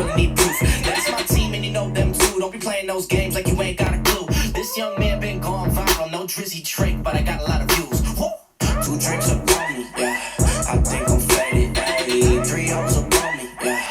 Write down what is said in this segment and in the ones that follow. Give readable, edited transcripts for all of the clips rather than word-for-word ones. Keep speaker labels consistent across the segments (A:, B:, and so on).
A: really need proof. That's my team and you know them too. Don't be playing those games like you ain't got a clue. This young man been gone viral, no drizzy trick, but I got a lot of views. Woo! 2 drinks up on me, yeah. I think I'm faded, ayy. 3 O's up on me, yeah.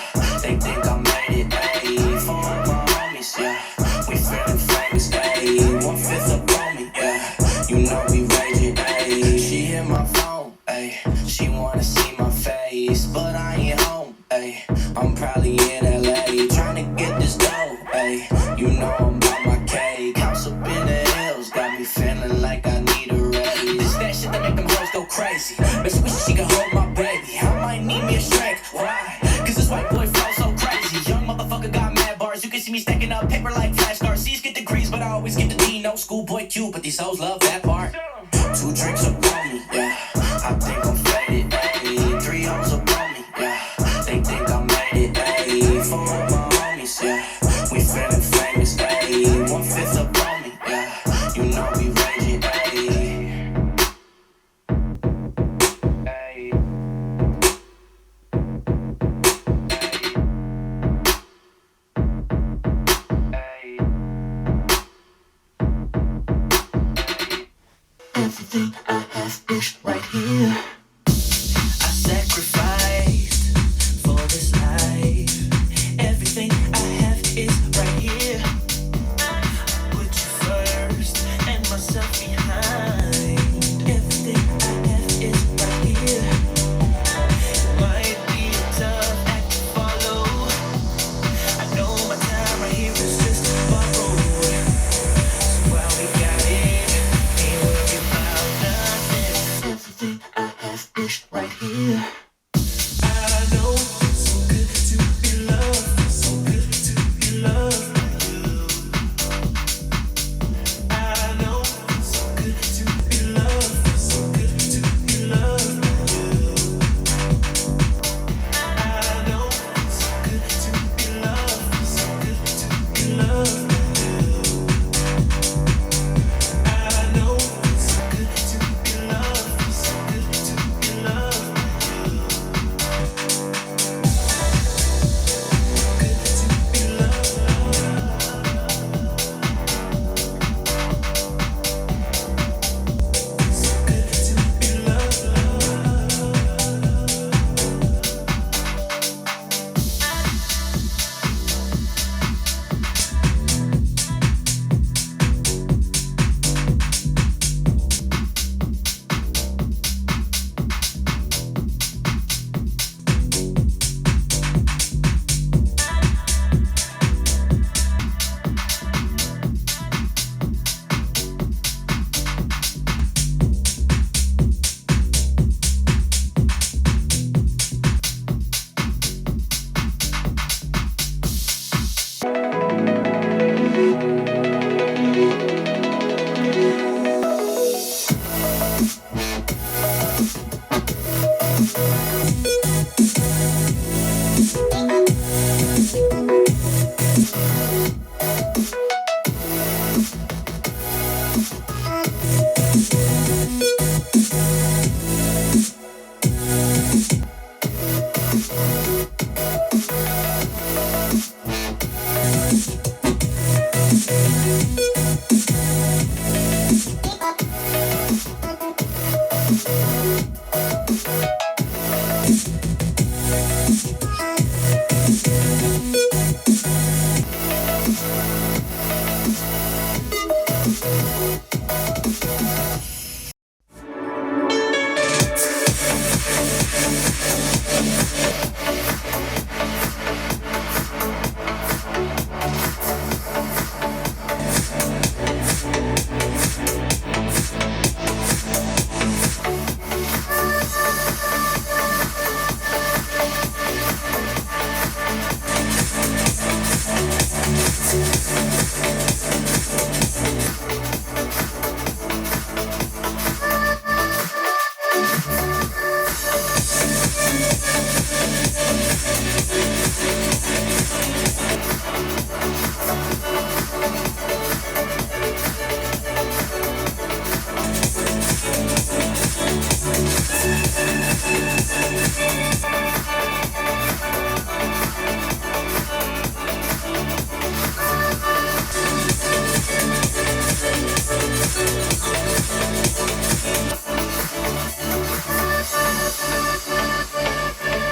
A: They think I made it, ayy. 4 of my homies, yeah. We feeling famous, ayy. 1/5 up on me, yeah. You know we raging, ayy. She hit my phone, ayy. She wanna see my face, but I ain't home, ayy. I'm probably in LA, trying to get this dough, ayy. You know I'm about my cake. House up in the hills, got me feeling like I need a raise. This that shit that make them hoes go crazy. But she wish she could hold my baby. I might need me a strength. Why? Cause this white boy flow so crazy. Young motherfucker got mad bars. You can see me stacking up paper like flashcards. C's get degrees, but I always get the D. No schoolboy Q, but these hoes love that part. 2 drinks up on me, yeah. I think I'm faded, ayy. 3 O's up on me, yeah. They think I made it, ayy. 4 of my homies, yeah. We feeling famous, ayy. 1/5 up on me, yeah. You know we raging, ayy.
B: Everything I have is right here.
A: I sacrificed for this life. Everything I have is right here. Put you first and myself behind. Everything I have is right here. Might be a tough act to follow. I know my time right here is just borrowed. So while we got it, ain't worry about nothing.
B: Everything I have is right here.
A: I know it's so good to be loved, so good to be loved by you. I know it's so good to be loved, so good to be loved by you. I know it's so good to be loved, so good to be loved by you. I know it's so good to be loved, so good to be loved by you. Good to be loved. So good to be loved.